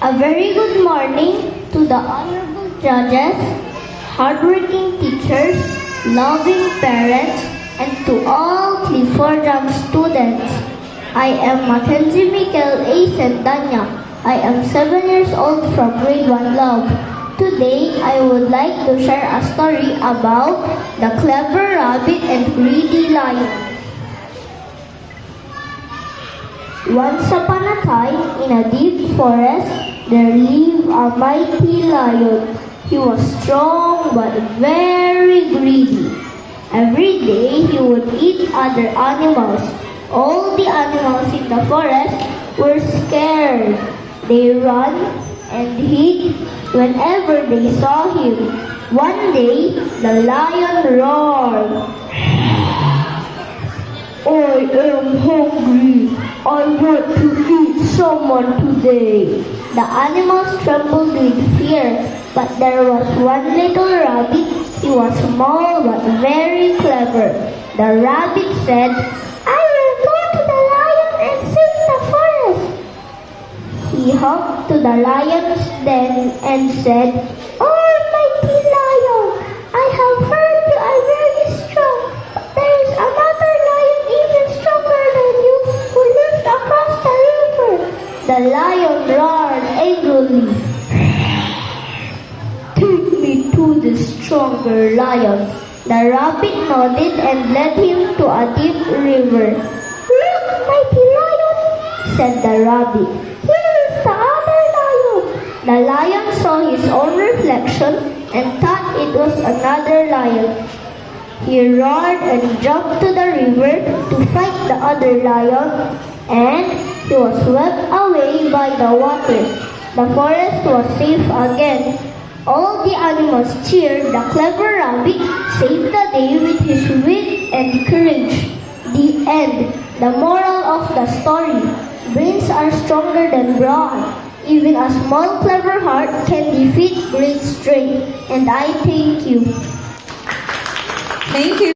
A very good morning to the honorable judges, hardworking teachers, loving parents, and to all Cliffordham students. I am Mackenzie Michael A. Sendanya. I am 7 years old from grade 1 Love. Today, I would like to share a story about the clever rabbit and greedy lion. Once upon a time, in a deep forest, there lived a mighty lion. He was strong but very greedy. Every day, he would eat other animals. All the animals in the forest were scared. They ran and hid whenever they saw him. One day, the lion roared, "I am hungry. I want to eat someone today." The animals trembled with fear, but there was one little rabbit. He was small but very clever. The rabbit said, "I will go to the lion and save the forest." He hopped to the lion's den and said, "Oh, mighty lion, I have heard you are very strong, but there is another lion even stronger than you who lives across the river." The lion roared angrily, "Take me to the stronger lion." The rabbit nodded and led him to a deep river. "Look, mighty lion," said the rabbit. "Here is the other lion." The lion saw his own reflection and thought it was another lion. He roared and jumped to the river to fight the other lion, and he was swept away by the water. The forest was safe again. All the animals cheered. The clever rabbit saved the day with his wit and courage. The end. The moral of the story: brains are stronger than brawn. Even a small clever heart can defeat great strength. And I thank you. Thank you.